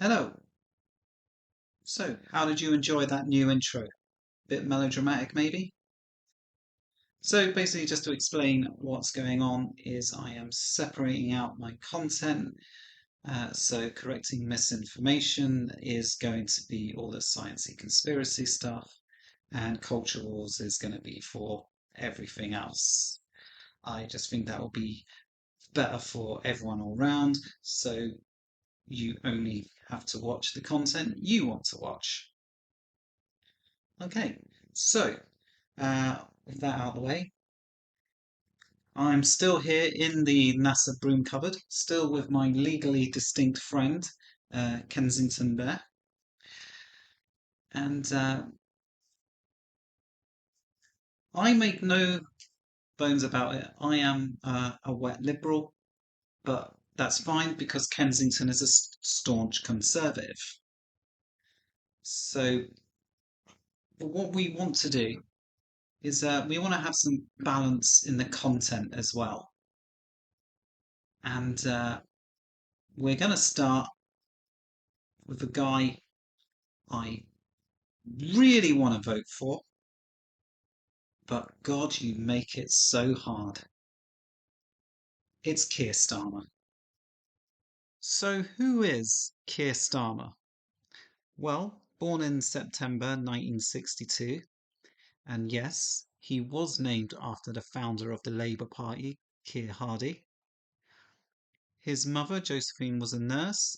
Hello. So, how did you enjoy that new intro? Bit melodramatic, maybe? So, basically, just to explain what's going on is I am separating out my content. So, correcting misinformation is going to be all the sciencey conspiracy stuff, and culture wars is going to be for everything else. I just think that will be better for everyone all round. So, you only have to watch the content you want to watch. Okay, so with that out of the way, I'm still here in the NASA broom cupboard, still with my legally distinct friend, Kensington Bear. And I make no bones about it. I am a wet liberal, but that's fine because Kensington is a staunch conservative. So, what we want to do is we want to have some balance in the content as well. And we're going to start with a guy I really want to vote for, but God, you make it so hard. It's Keir Starmer. So, who is Keir Starmer? Well, born in September 1962, and yes, he was named after the founder of the Labour Party, Keir Hardie. His mother, Josephine, was a nurse,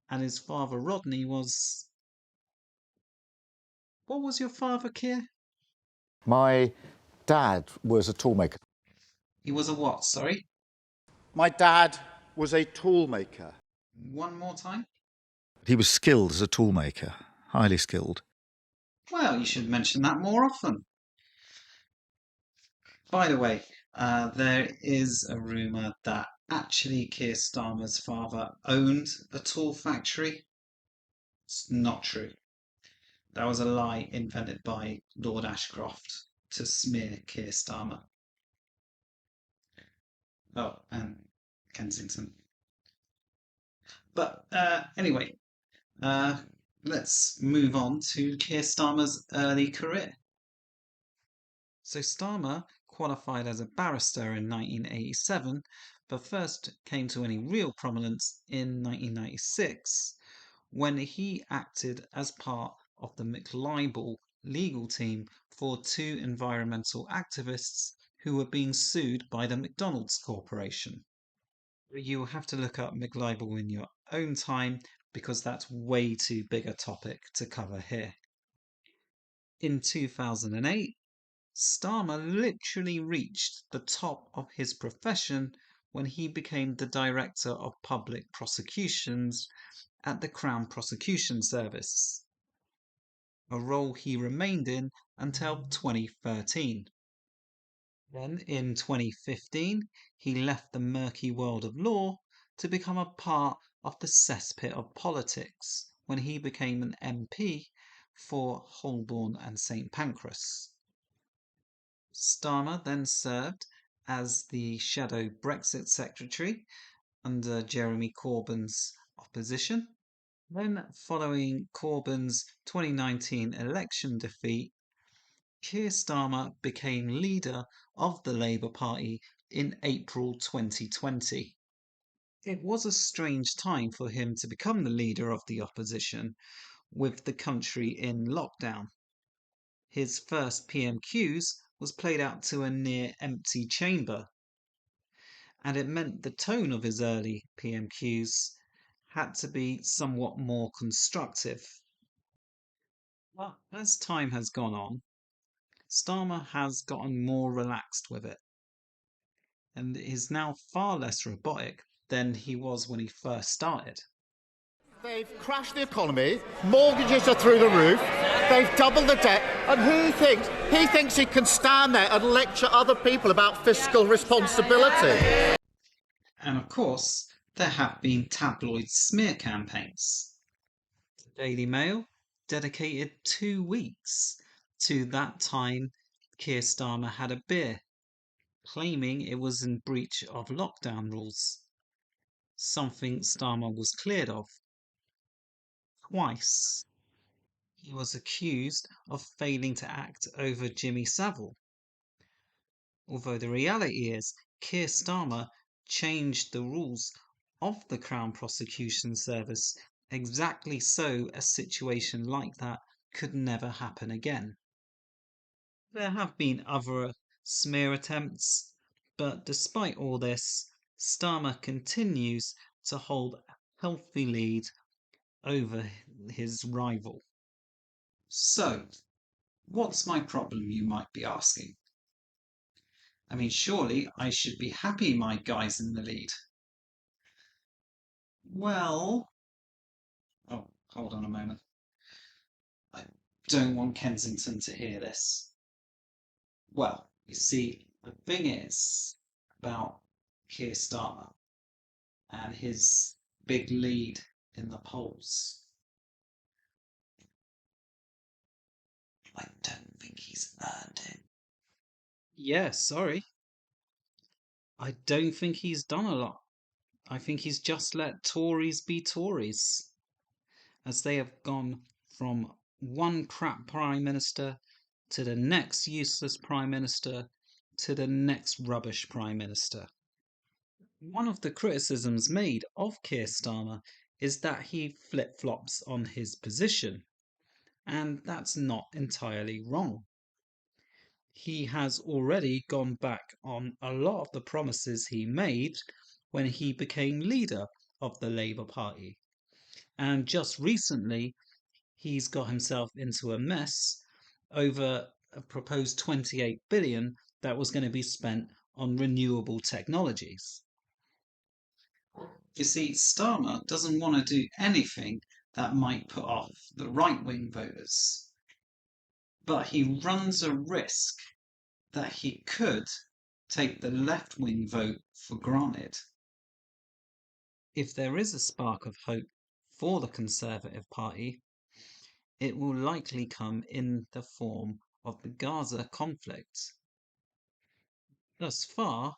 and his father, Rodney, was. What was your father, Keir? My dad was a toolmaker. He was a what, sorry? My dad was a toolmaker. One more time? He was skilled as a toolmaker, highly skilled. Well, you should mention that more often. By the way, there is a rumour that actually Keir Starmer's father owned a tool factory. It's not true. That was a lie invented by Lord Ashcroft to smear Keir Starmer. Oh, and Kensington. But anyway, uh, let's move on to Keir Starmer's early career. So Starmer qualified as a barrister in 1987, but first came to any real prominence in 1996 when he acted as part of the McLibel legal team for two environmental activists who were being sued by the McDonald's Corporation. You'll have to look up McLibel in your own time because that's way too big a topic to cover here. In 2008, Starmer literally reached the top of his profession when he became the Director of Public Prosecutions at the Crown Prosecution Service, a role he remained in until 2013. Then, in 2015, he left the murky world of law to become a part of the cesspit of politics when he became an MP for Holborn and St Pancras. Starmer then served as the shadow Brexit secretary under Jeremy Corbyn's opposition. Then, following Corbyn's 2019 election defeat, Keir Starmer became leader of the Labour Party in April 2020. It was a strange time for him to become the leader of the opposition, with the country in lockdown. His first PMQs was played out to a near empty chamber, and it meant the tone of his early PMQs had to be somewhat more constructive. But as time has gone on, Starmer has gotten more relaxed with it, and is now far less robotic than he was when he first started. They've crashed the economy, mortgages are through the roof, they've doubled the debt, and he thinks he can stand there and lecture other people about fiscal responsibility. And of course, there have been tabloid smear campaigns. The Daily Mail dedicated 2 weeks to that time Keir Starmer had a beer, claiming it was in breach of lockdown rules, something Starmer was cleared of. twice. He was accused of failing to act over Jimmy Savile. Although the reality is, Keir Starmer changed the rules of the Crown Prosecution Service exactly so a situation like that could never happen again. There have been other smear attempts, but despite all this, Starmer continues to hold a healthy lead over his rival. So, what's my problem, you might be asking? I mean, surely I should be happy my guy's in the lead. Well, oh, hold on a moment. I don't want Kensington to hear this. Well, you see, the thing is about Keir Starmer and his big lead in the polls. I don't think he's earned it. Yeah, sorry. I don't think he's done a lot. I think he's just let Tories be Tories, as they have gone from one crap Prime Minister to the next useless Prime Minister to the next rubbish Prime Minister. One of the criticisms made of Keir Starmer is that he flip-flops on his position, and that's not entirely wrong. He has already gone back on a lot of the promises he made when he became leader of the Labour Party. And just recently, he's got himself into a mess over a proposed 28 billion that was going to be spent on renewable technologies. You see, Starmer doesn't want to do anything that might put off the right-wing voters, but he runs a risk that he could take the left-wing vote for granted. If there is a spark of hope for the Conservative Party, it will likely come in the form of the Gaza conflict. Thus far,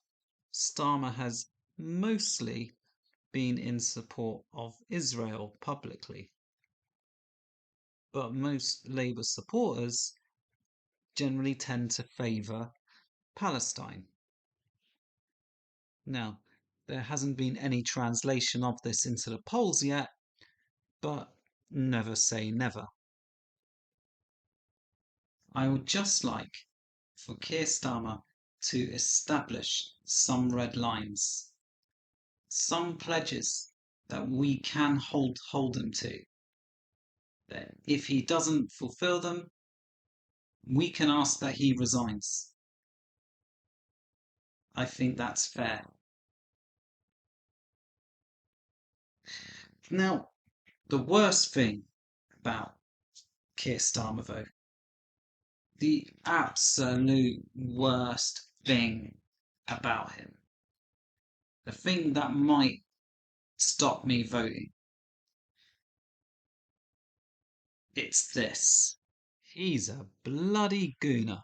Starmer has mostly been in support of Israel publicly, but most Labour supporters generally tend to favour Palestine. Now, there hasn't been any translation of this into the polls yet, but never say never. I would just like for Keir Starmer to establish some red lines, some pledges that we can hold him to. That if he doesn't fulfill them, we can ask that he resigns. I think that's fair. Now, the worst thing about Keir Starmer, though, the absolute worst thing about him, the thing that might stop me voting, it's this. He's a bloody gooner.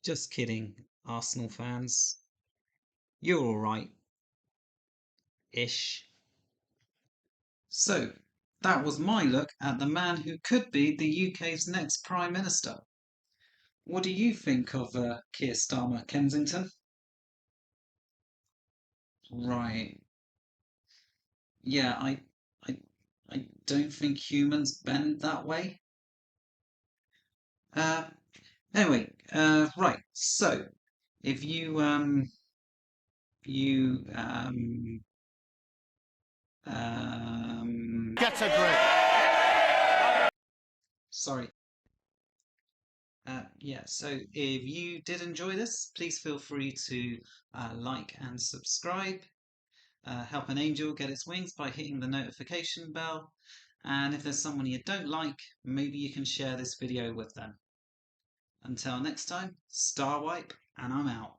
Just kidding, Arsenal fans. You're alright. Ish. So, that was my look at the man who could be the UK's next Prime Minister. What do you think of Keir Starmer, Kensington? Right. Yeah, I, I don't think humans bend that way. Uh, anyway, right. So, if Get a grip. sorry. Yeah, so if you did enjoy this, please feel free to like and subscribe. Help an angel get its wings by hitting the notification bell. And if there's someone you don't like, maybe you can share this video with them. Until next time, Star Wipe, and I'm out.